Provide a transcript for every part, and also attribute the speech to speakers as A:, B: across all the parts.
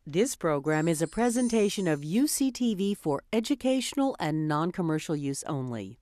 A: This program is a presentation of UCTV for educational and non-commercial use only.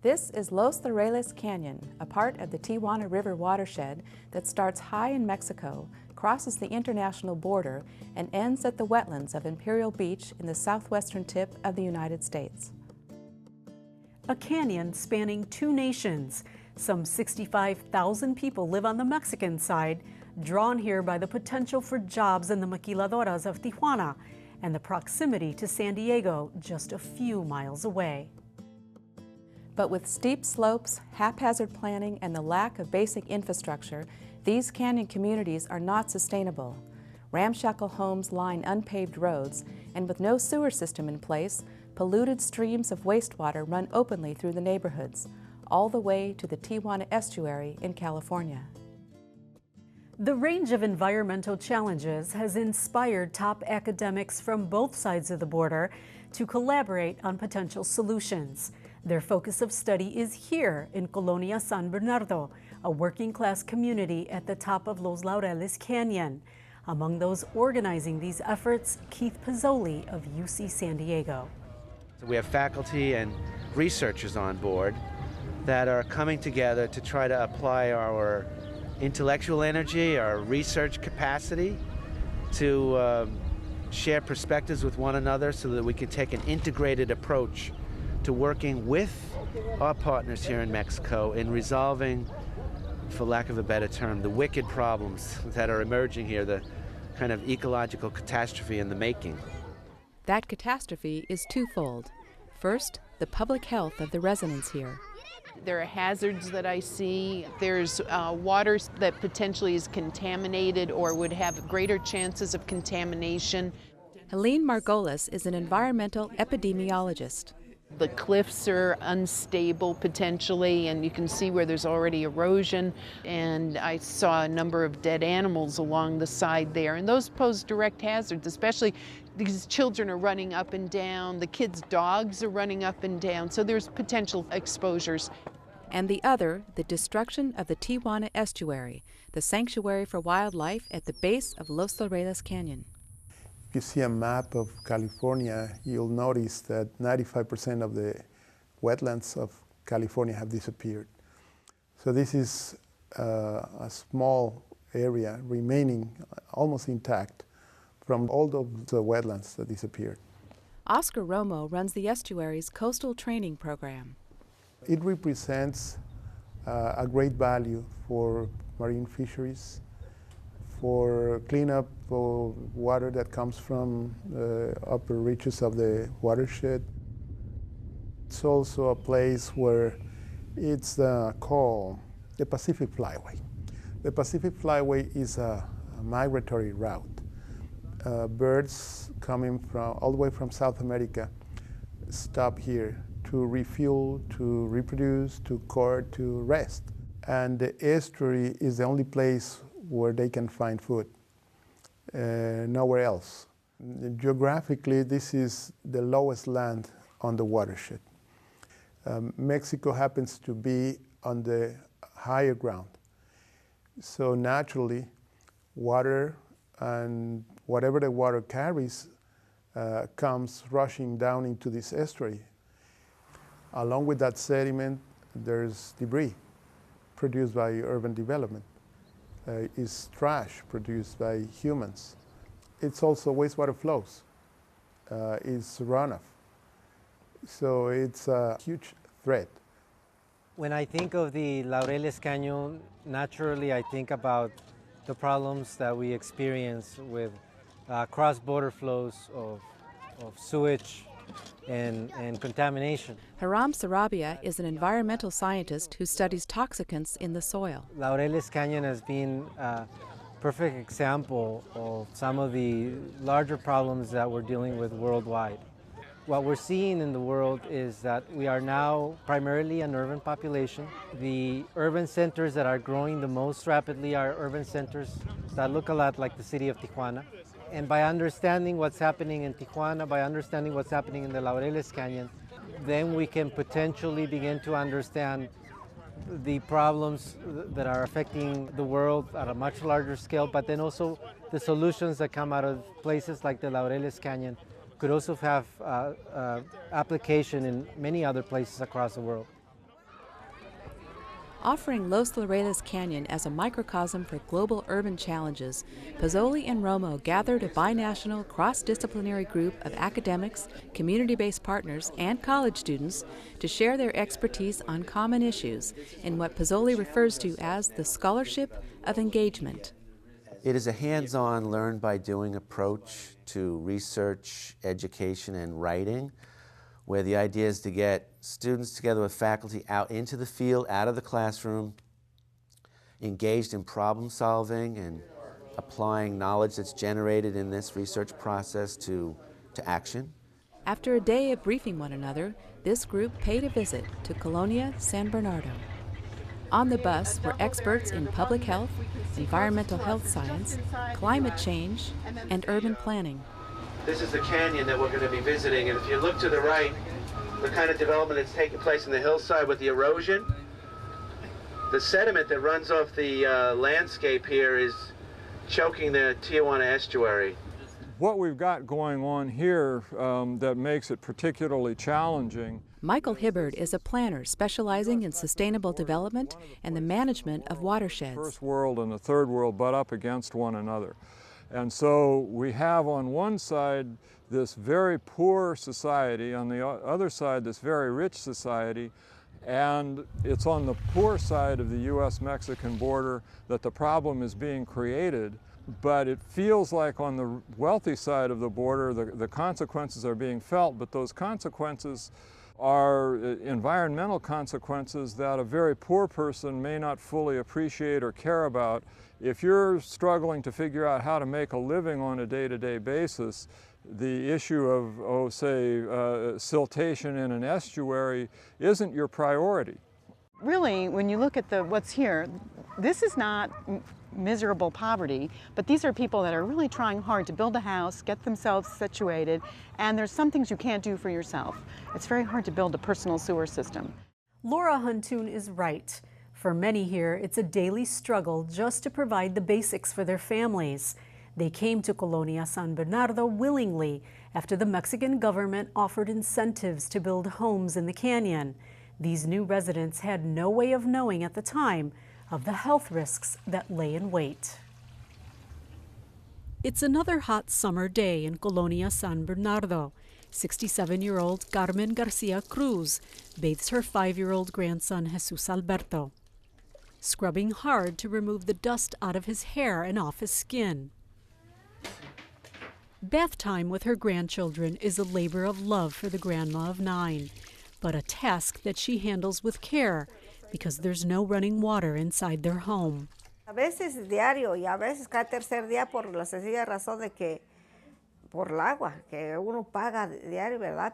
B: This is Los Laureles Canyon, a part of the Tijuana River watershed that starts high in Mexico, crosses the international border, and ends at the wetlands of Imperial Beach in the southwestern tip of the United States.
A: A canyon spanning two nations. Some 65,000 people live on the Mexican side, drawn here by the potential for jobs in the maquiladoras of Tijuana and the proximity to San Diego, just a few miles away.
B: But with steep slopes, haphazard planning, and the lack of basic infrastructure, these canyon communities are not sustainable. Ramshackle homes line unpaved roads, and with no sewer system in place, polluted streams of wastewater run openly through the neighborhoods, all the way to the Tijuana Estuary in California.
A: The range of environmental challenges has inspired top academics from both sides of the border to collaborate on potential solutions. Their focus of study is here in Colonia San Bernardo, a working-class community at the top of Los Laureles Canyon. Among those organizing these efforts, Keith Pizzoli of UC San Diego.
C: We have faculty and researchers on board that are coming together to try to apply our intellectual energy, our research capacity to share perspectives with one another so that we can take an integrated approach to working with our partners here in Mexico in resolving, for lack of a better term, the wicked problems that are emerging here, the kind of ecological catastrophe in the making.
B: That catastrophe is twofold. First, the public health of the residents here.
D: There are hazards that I see. There's water that potentially is contaminated or would have greater chances of contamination.
B: Helene Margolis is an environmental epidemiologist.
D: The cliffs are unstable potentially, and you can see where there's already erosion. And I saw a number of dead animals along the side there, and those pose direct hazards, especially because children are running up and down, the kids' dogs are running up and down, so there's potential exposures.
B: And the other, the destruction of the Tijuana Estuary, the sanctuary for wildlife at the base of Los Laureles Canyon.
E: If you see a map of California, you'll notice that 95% of the wetlands of California have disappeared. So this is a small area remaining almost intact from all of the wetlands that disappeared.
B: Oscar Romo runs the estuary's coastal training program.
E: It represents a great value for marine fisheries, for cleanup of water that comes from the upper reaches of the watershed. It's also a place where it's called the Pacific Flyway. The Pacific Flyway is a migratory route. Birds coming from all the way from South America stop here to refuel, to reproduce, to court, to rest. And the estuary is the only place where they can find food, nowhere else. Geographically, this is the lowest land on the watershed. Mexico happens to be on the higher ground. So naturally, water and whatever the water carries comes rushing down into this estuary. Along with that sediment, there's debris produced by urban development. Is trash produced by humans. It's also wastewater flows. It's runoff. So it's a huge threat.
F: When I think of the Laureles Canyon, naturally I think about the problems that we experience with cross-border flows of sewage and contamination.
B: Hiram Sarabia is an environmental scientist who studies toxicants in the soil.
F: Laureles Canyon has been a perfect example of some of the larger problems that we're dealing with worldwide. What we're seeing in the world is that we are now primarily an urban population. The urban centers that are growing the most rapidly are urban centers that look a lot like the city of Tijuana. And by understanding what's happening in Tijuana, by understanding what's happening in the Laureles Canyon, then we can potentially begin to understand the problems that are affecting the world at a much larger scale, but then also the solutions that come out of places like the Laureles Canyon could also have application in many other places across the world.
B: Offering Los Laureles Canyon as a microcosm for global urban challenges, Pozzoli and Romo gathered a binational, cross-disciplinary group of academics, community-based partners, and college students to share their expertise on common issues in what Pozzoli refers to as the scholarship of engagement.
C: It is a hands-on, learn-by-doing approach to research, education, and writing, where the idea is to get students together with faculty out into the field, out of the classroom, engaged in problem solving and applying knowledge that's generated in this research process to action.
B: After a day of briefing one another, this group paid a visit to Colonia San Bernardo. On the bus were experts in public health, environmental health science, climate change, and urban planning.
C: This is the canyon that we're going to be visiting, and if you look to the right, the kind of development that's taking place in the hillside with the erosion, the sediment that runs off the landscape here is choking the Tijuana estuary.
G: What we've got going on here that makes it particularly challenging.
B: Michael Hibbard is a planner specializing in sustainable development and the management of watersheds.
G: The first world and the third world butt up against one another. And so we have on one side this very poor society, on the other side this very rich society, and it's on the poor side of the U.S.-Mexican border that the problem is being created. But it feels like on the wealthy side of the border the consequences are being felt, but those consequences are environmental consequences that a very poor person may not fully appreciate or care about. If you're struggling to figure out how to make a living on a day-to-day basis, the issue of, say, siltation in an estuary isn't your priority.
H: Really, when you look at what's here, this is not miserable poverty, but these are people that are really trying hard to build a house, get themselves situated, and there's some things you can't do for yourself. It's very hard to build a personal sewer system.
A: Laura Huntoon is right. For many here, it's a daily struggle just to provide the basics for their families. They came to Colonia San Bernardo willingly after the Mexican government offered incentives to build homes in the canyon. These new residents had no way of knowing at the time of the health risks that lay in wait. It's another hot summer day in Colonia San Bernardo. 67-year-old Carmen Garcia Cruz bathes her 5-year-old grandson Jesus Alberto, scrubbing hard to remove the dust out of his hair and off his skin. Bath time with her grandchildren is a labor of love for the grandma of 9, but a task that she handles with care because there's no running water inside their home.
I: A veces diario y a veces cada tercer día por la sencilla razón de que por el agua que uno paga diario, ¿verdad?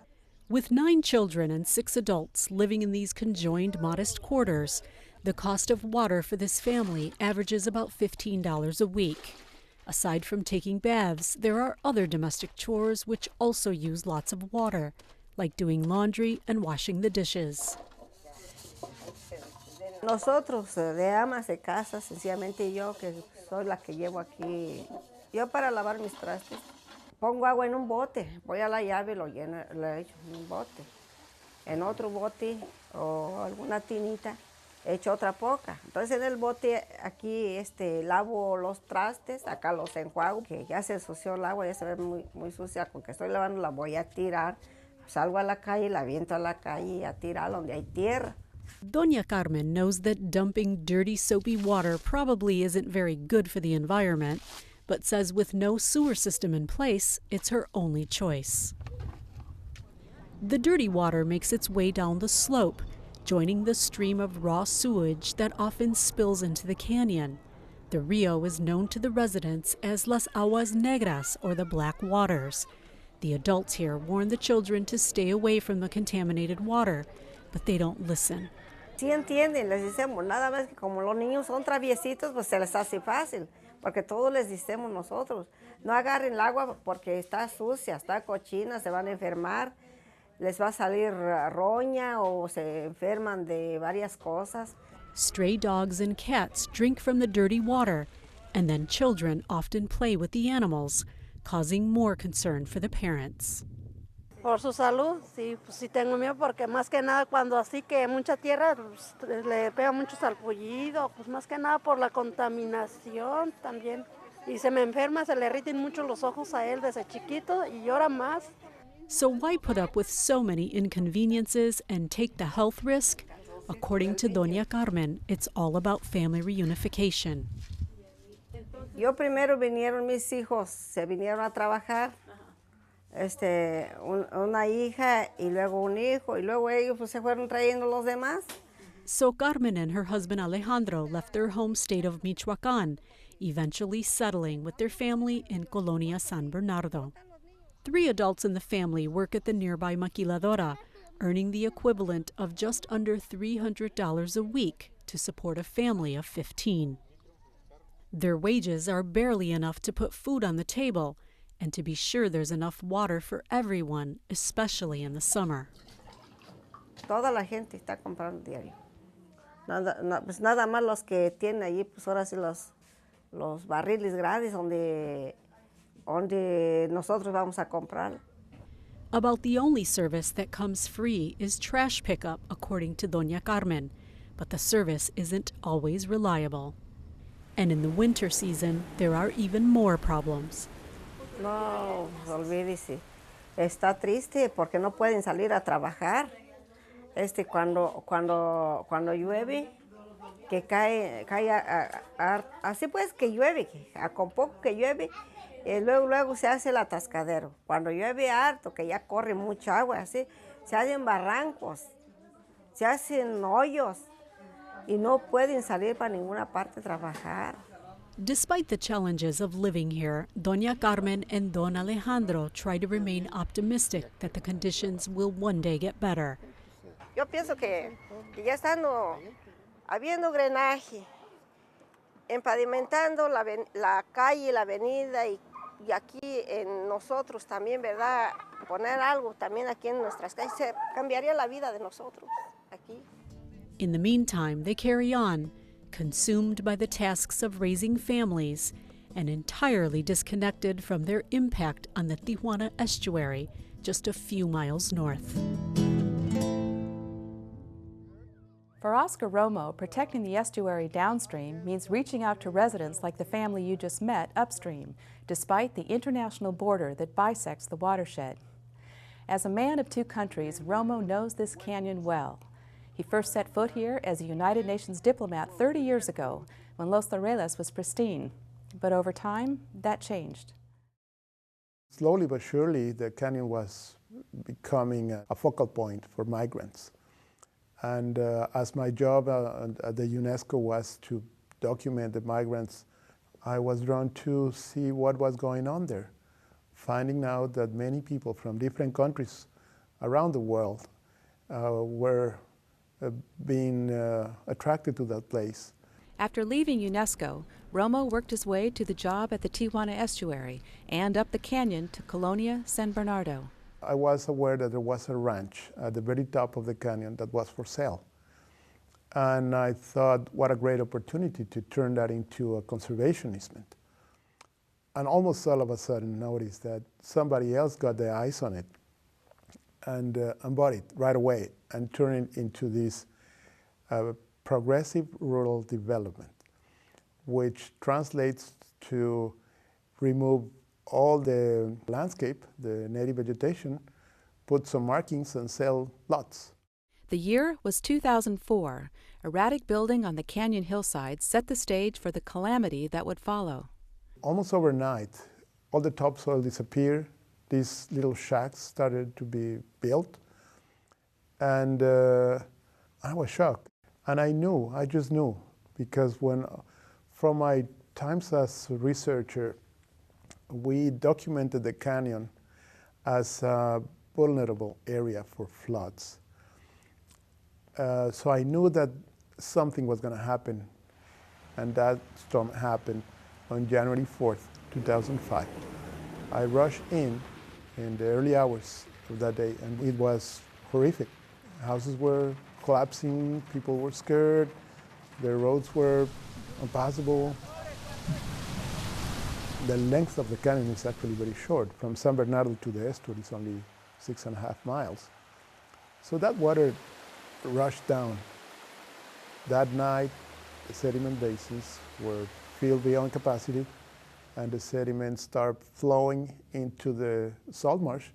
A: With 9 children and 6 adults living in these conjoined modest quarters, the cost of water for this family averages about $15 a week. Aside from taking baths, there are other domestic chores which also use lots of water, like doing laundry and washing the dishes.
I: Nosotros de amas de casa, sencillamente yo que soy la que llevo aquí, yo para lavar mis trastes, pongo agua en un bote, voy a la llave y lo lleno, lo echo en un bote. En otro bote o alguna tinita, echo otra poca. Entonces en el bote aquí lavo los trastes, acá los enjuago, que ya se ensució el agua, ya se ve muy sucia, con que estoy lavando la voy a tirar, salgo a la calle, la aviento a la calle y a tirar donde hay tierra.
A: Doña Carmen knows that dumping dirty, soapy water probably isn't very good for the environment, but says with no sewer system in place, it's her only choice. The dirty water makes its way down the slope, joining the stream of raw sewage that often spills into the canyon. The rio is known to the residents as Las Aguas Negras, or the Black Waters. The adults here warn the children to stay away from the contaminated water, but they don't listen.
I: Sí entienden, les decimos, nada más que como los niños son traviesitos, pues se les hace fácil, porque todos les decimos nosotros, no agarren el agua porque está sucia, está cochina, se van a enfermar, les va a salir roña o se enferman de varias cosas.
A: Stray dogs and cats drink from the dirty water, and then children often play with the animals, causing more concern for the parents.
J: Por su salud, sí, pues sí tengo miedo porque más que nada cuando así que mucha tierra pues, le pega mucho salpullido, pues más que nada por la contaminación también. Y se me enferma, se le irritan mucho los ojos a él desde chiquito y llora más.
A: So why put up with so many inconveniences and take the health risk? According to Doña Carmen, it's all about family reunification.
I: Yo primero vinieron mis hijos, se vinieron a trabajar. Una hija y luego un hijo y luego ellos pues, se fueron trayendo los demás.
A: So Carmen and her husband Alejandro left their home state of Michoacán, eventually settling with their family in Colonia San Bernardo. 3 adults in the family work at the nearby maquiladora, earning the equivalent of just under $300 a week to support a family of 15. Their wages are barely enough to put food on the table, and to be sure there's enough water for everyone, especially in the summer.
I: Toda la gente está comprando diario. Pues nada más los que tienen allí, pues ahora sí los barriles grandes donde nosotros vamos a comprar.
A: About the only service that comes free is trash pickup, according to Doña Carmen, but the service isn't always reliable. And in the winter season, there are even more problems.
I: No, olvídese. Está triste porque no pueden salir a trabajar. Cuando llueve, que cae así pues que llueve, con poco que llueve, luego se hace el atascadero. Cuando llueve harto, que ya corre mucha agua, así, se hacen barrancos, se hacen hoyos y no pueden salir para ninguna parte a trabajar.
A: Despite the challenges of living here, Doña Carmen and Don Alejandro try to remain optimistic that the conditions will one day get better.
I: Yo pienso que ya estando habiendo drenaje, empavimentando la calle, la avenida y aquí en nosotros también, ¿verdad? Poner algo también aquí en nuestras calles, se cambiaría la vida de nosotros aquí.
A: In the meantime, they carry on, consumed by the tasks of raising families and entirely disconnected from their impact on the Tijuana estuary, just a few miles north.
B: For Oscar Romo, protecting the estuary downstream means reaching out to residents like the family you just met upstream, despite the international border that bisects the watershed. As a man of 2 countries, Romo knows this canyon well. He first set foot here as a United Nations diplomat 30 years ago when Los Laureles was pristine. But over time, that changed.
E: Slowly but surely, the canyon was becoming a focal point for migrants. And as my job at the UNESCO was to document the migrants, I was drawn to see what was going on there, finding out that many people from different countries around the world were being attracted to that place.
B: After leaving UNESCO, Romo worked his way to the job at the Tijuana estuary and up the canyon to Colonia San Bernardo.
E: I was aware that there was a ranch at the very top of the canyon that was for sale. And I thought, what a great opportunity to turn that into a conservation easement. And almost all of a sudden noticed that somebody else got their eyes on it and bought it right away and turned it into this progressive rural development, which translates to remove all the landscape, the native vegetation, put some markings and sell lots.
B: The year was 2004. Erratic building on the canyon hillside set the stage for the calamity that would follow.
E: Almost overnight, all the topsoil disappeared. These little shacks started to be built. And I was shocked. And I just knew, because from my times as a researcher, we documented the canyon as a vulnerable area for floods. So I knew that something was going to happen, and that storm happened on January 4th, 2005. I rushed in the early hours of that day, and it was horrific. Houses were collapsing, people were scared, the roads were impassable. The length of the canyon is actually very short. From San Bernardo to the estuary is only 6.5 miles. So that water rushed down. That night, the sediment basins were filled beyond capacity, and the sediment started flowing into the salt marsh.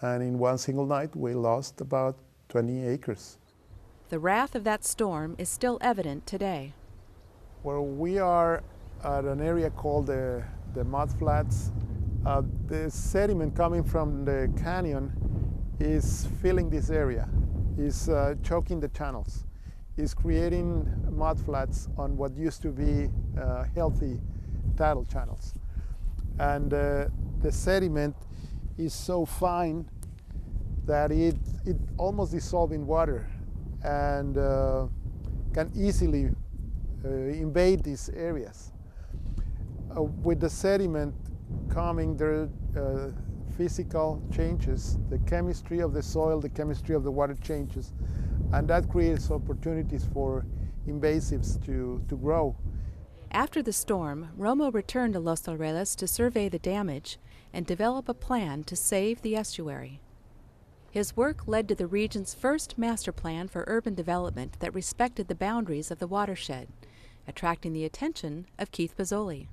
E: And in one single night, we lost about 20 acres.
B: The wrath of that storm is still evident today.
E: Where we are at an area called the mud flats, the sediment coming from the canyon is filling this area, is choking the channels, is creating mud flats on what used to be healthy tidal channels. And the sediment is so fine that it almost dissolves in water and can easily invade these areas. With the sediment coming, there are physical changes. The chemistry of the soil, the chemistry of the water changes, and that creates opportunities for invasives to grow.
B: After the storm, Romo returned to Los Laureles to survey the damage and develop a plan to save the estuary. His work led to the region's first master plan for urban development that respected the boundaries of the watershed, attracting the attention of Keith Bozzoli.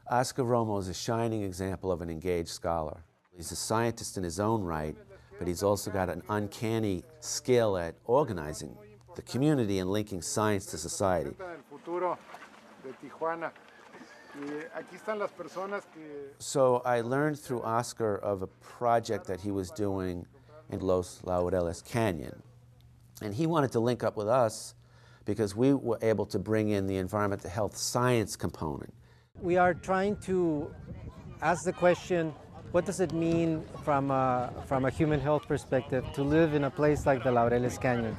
C: Oscar Romo is a shining example of an engaged scholar. He's a scientist in his own right, but he's also got an uncanny skill at organizing the community and linking science to society. So I learned through Oscar of a project that he was doing in Los Laureles Canyon. And he wanted to link up with us because we were able to bring in the environmental health science component.
F: We are trying to ask the question, what does it mean from a human health perspective to live in a place like the Laureles Canyon?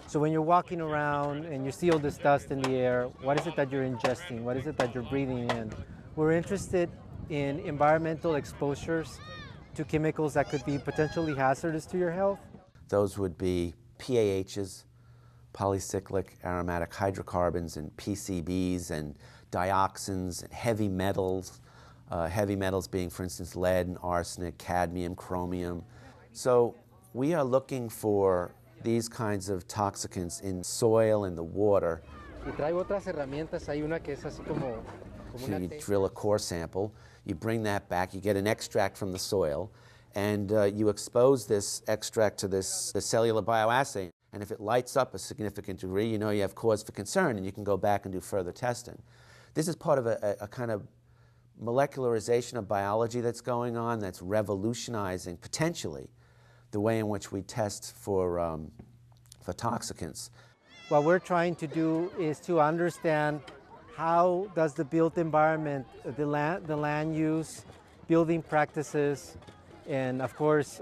F: So when you're walking around and you see all this dust in the air, what is it that you're ingesting? What is it that you're breathing in? We're interested in environmental exposures to chemicals that could be potentially hazardous to your health.
C: Those would be PAHs, polycyclic aromatic hydrocarbons, and PCBs, and dioxins, and heavy metals being, for instance, lead and arsenic, cadmium, chromium. So we are looking for these kinds of toxicants in soil and the water. You drill a core sample, you bring that back, you get an extract from the soil, and you expose this extract to the cellular bioassay. And if it lights up a significant degree, you know you have cause for concern, and you can go back and do further testing. This is part of a kind of molecularization of biology that's going on that's revolutionizing, potentially, the way in which we test for toxicants.
F: What we're trying to do is to understand how does the built environment, the land use, building practices, and of course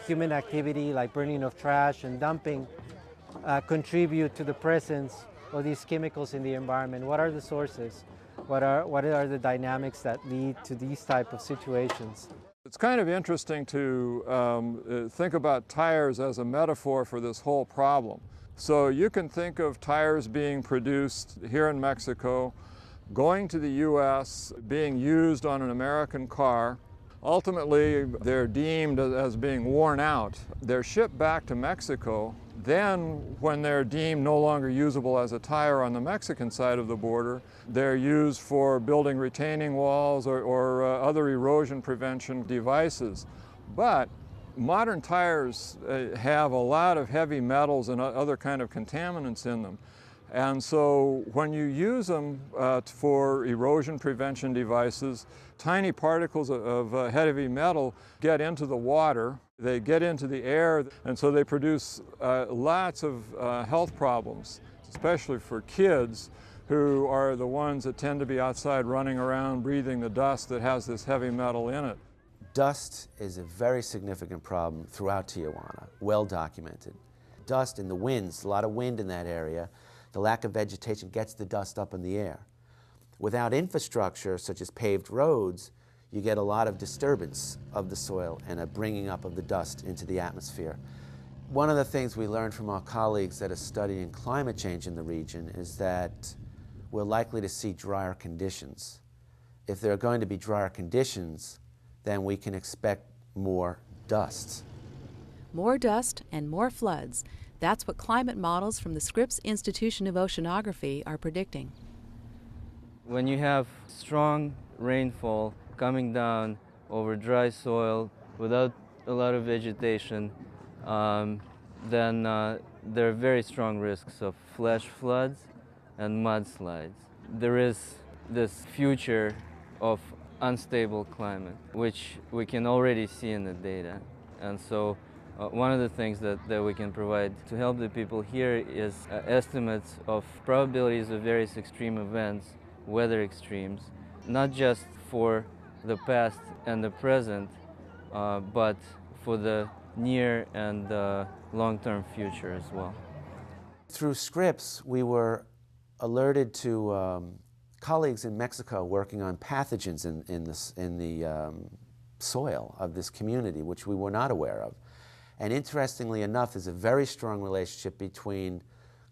F: human activity like burning of trash and dumping contribute to the presence of these chemicals in the environment. What are the sources? What are the dynamics that lead to these type of situations?
G: It's kind of interesting to think about tires as a metaphor for this whole problem. So you can think of tires being produced here in Mexico, going to the US, being used on an American car. Ultimately, they're deemed as being worn out. They're shipped back to Mexico. Then, when they're deemed no longer usable as a tire on the Mexican side of the border, they're used for building retaining walls or other erosion prevention devices. But modern tires have a lot of heavy metals and other kind of contaminants in them. And so when you use them for erosion prevention devices, tiny particles of heavy metal get into the water, they get into the air, and so they produce lots of health problems, especially for kids who are the ones that tend to be outside running around breathing the dust that has this heavy metal in it.
C: Dust is a very significant problem throughout Tijuana, well documented. Dust in the winds, a lot of wind in that area, the lack of vegetation gets the dust up in the air. Without infrastructure, such as paved roads, you get a lot of disturbance of the soil and a bringing up of the dust into the atmosphere. One of the things we learned from our colleagues that are studying climate change in the region is that we're likely to see drier conditions. If there are going to be drier conditions, then we can expect more dust.
B: More dust and more floods. That's what climate models from the Scripps Institution of Oceanography are predicting.
K: When you have strong rainfall coming down over dry soil without a lot of vegetation, then there are very strong risks of flash floods and mudslides. There is this future of unstable climate, which we can already see in the data. And so one of the things that we can provide to help the people here is estimates of probabilities of various extreme events, weather extremes, not just for the past and the present, but for the near and long-term future as well.
C: Through Scripps, we were alerted to colleagues in Mexico working on pathogens in the soil of this community, which we were not aware of. And interestingly enough, there's a very strong relationship between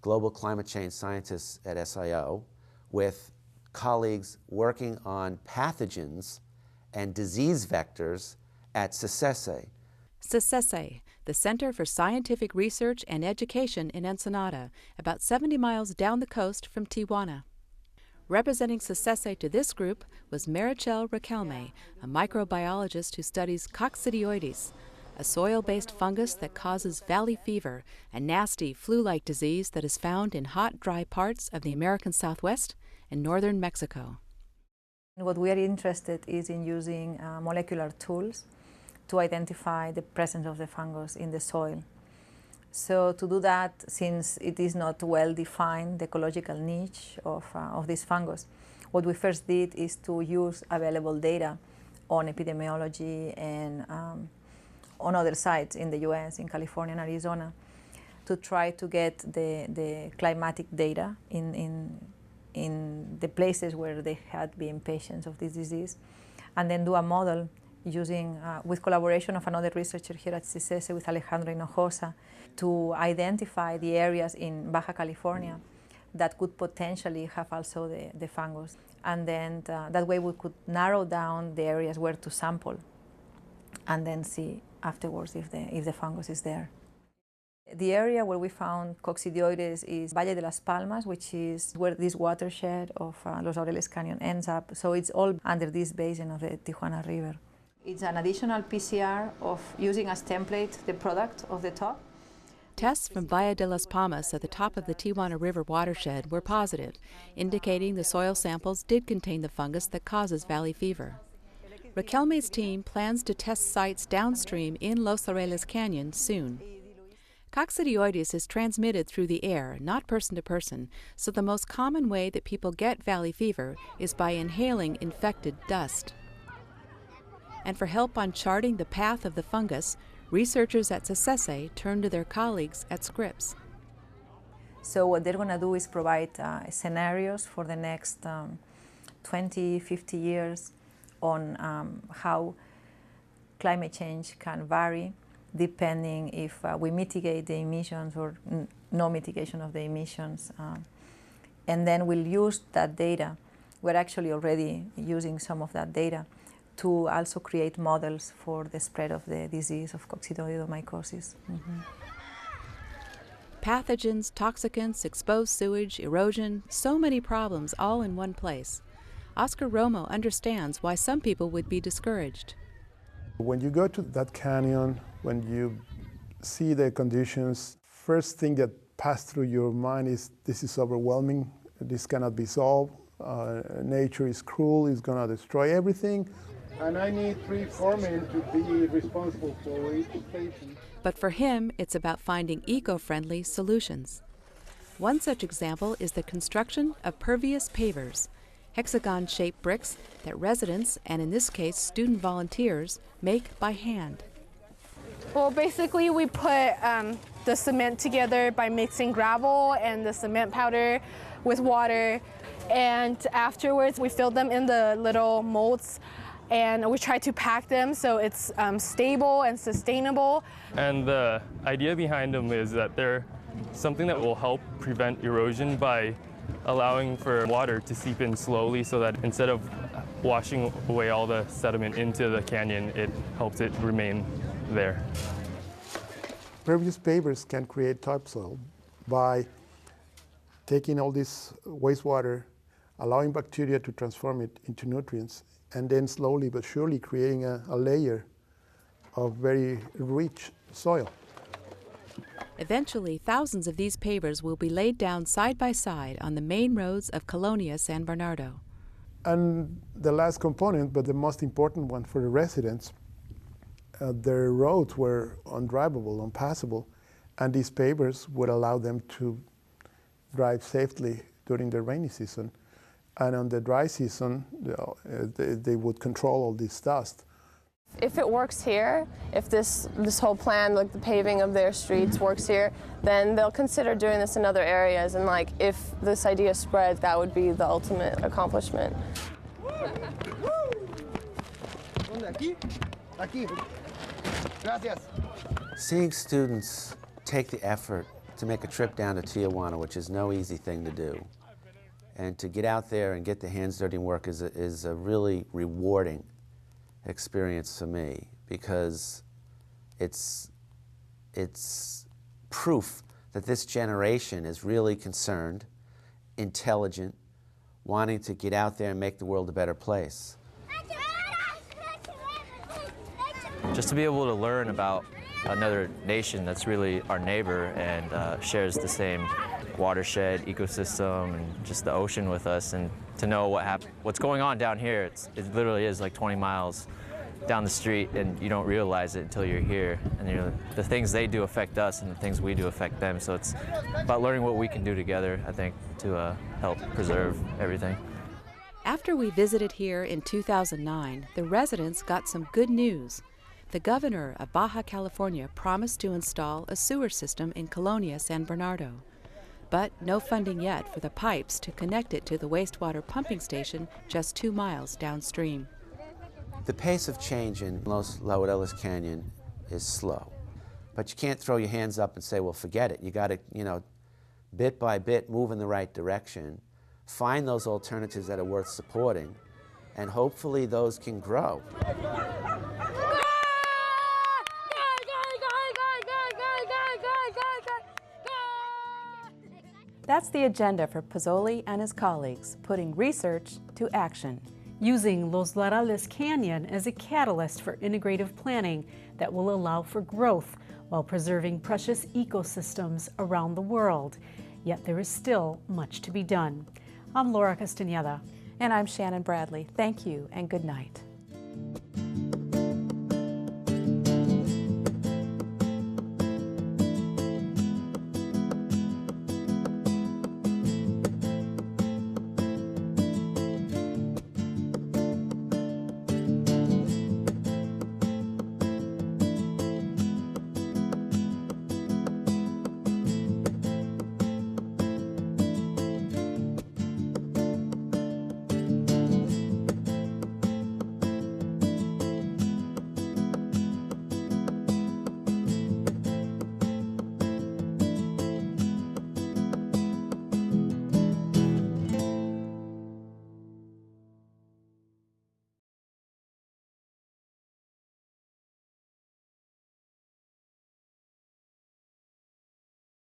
C: global climate change scientists at SIO with colleagues working on pathogens and disease vectors at CSESE.
B: CSESE, the Center for Scientific Research and Education in Ensenada, about 70 miles down the coast from Tijuana. Representing CSESE to this group was Marichel Riquelme, a microbiologist who studies coccidioides, a soil-based fungus that causes valley fever, a nasty flu-like disease that is found in hot, dry parts of the American Southwest and northern Mexico.
L: What we are interested is in using molecular tools to identify the presence of the fungus in the soil. So to do that, since it is not well defined, the ecological niche of this fungus, what we first did is to use available data on epidemiology and on other sites in the US, in California and Arizona, to try to get the climatic data in the places where they had been patients of this disease, and then do a model using, with collaboration of another researcher here at CSESE, with Alejandro Hinojosa, to identify the areas in Baja California that could potentially have also the fungus. And then that way we could narrow down the areas where to sample and then see afterwards if the fungus is there. The area where we found coccidioides is Valle de las Palmas, which is where this watershed of Los Laureles Canyon ends up. So it's all under this basin of the Tijuana River. It's an additional PCR of using as template the product of the top.
B: Tests from Valle de las Palmas at the top of the Tijuana River watershed were positive, indicating the soil samples did contain the fungus that causes valley fever. Riquelme's team plans to test sites downstream in Los Laureles Canyon soon. Coccidioides is transmitted through the air, not person to person, so the most common way that people get valley fever is by inhaling infected dust. And for help on charting the path of the fungus, researchers at CSESE turn to their colleagues at Scripps.
L: So what they're going to do is provide scenarios for the next 20, 50 years on how climate change can vary depending if we mitigate the emissions or no mitigation of the emissions. And then we'll use that data. We're actually already using some of that data to also create models for the spread of the disease of coccidioidomycosis.
B: Pathogens, toxicants, exposed sewage, erosion, so many problems all in one place. Oscar Romo understands why some people would be discouraged.
E: When you go to that canyon, when you see the conditions, first thing that passes through your mind is this is overwhelming, this cannot be solved, nature is cruel, it's going to destroy everything. And I need 3 foremen to be responsible for each station.
B: But for him, it's about finding eco-friendly solutions. One such example is the construction of pervious pavers, hexagon-shaped bricks that residents, and in this case student volunteers, make by hand.
M: Well, basically we put the cement together by mixing gravel and the cement powder with water, and afterwards we fill them in the little molds and we try to pack them so it's stable and sustainable.
N: And the idea behind them is that they're something that will help prevent erosion by allowing for water to seep in slowly, so that instead of washing away all the sediment into the canyon, it helps it remain there.
E: Pervious pavers can create topsoil by taking all this wastewater, allowing bacteria to transform it into nutrients, and then slowly but surely creating a layer of very rich soil.
B: Eventually, thousands of these pavers will be laid down side by side on the main roads of Colonia San Bernardo.
E: And the last component, but the most important one for the residents, their roads were undrivable, unpassable, and these pavers would allow them to drive safely during the rainy season. And on the dry season, they would control all this dust.
O: If it works here, if this whole plan, like the paving of their streets works here, then they'll consider doing this in other areas, and like if this idea spreads, that would be the ultimate accomplishment.
C: Seeing students take the effort to make a trip down to Tijuana, which is no easy thing to do, and to get out there and get their hands dirty and work is a really rewarding experience for me, because it's proof that this generation is really concerned, intelligent, wanting to get out there and make the world a better place.
P: Just to be able to learn about another nation that's really our neighbor and shares the same watershed, ecosystem, and just the ocean with us, and to know what's going on down here. It literally is like 20 miles down the street, and you don't realize it until you're here. And the things they do affect us, and the things we do affect them. So it's about learning what we can do together, I think, to help preserve everything.
B: After we visited here in 2009, the residents got some good news. The governor of Baja California promised to install a sewer system in Colonia San Bernardo, but no funding yet for the pipes to connect it to the wastewater pumping station just 2 miles downstream.
C: The pace of change in Los Laureles Canyon is slow, but you can't throw your hands up and say, well, forget it. You got to, bit by bit move in the right direction, find those alternatives that are worth supporting, and hopefully those can grow.
B: That's the agenda for Pozzoli and his colleagues, putting research to action.
A: Using Los Laureles Canyon as a catalyst for integrative planning that will allow for growth while preserving precious ecosystems around the world. Yet there is still much to be done. I'm Laura Castañeda.
B: And I'm Shannon Bradley. Thank you and good night.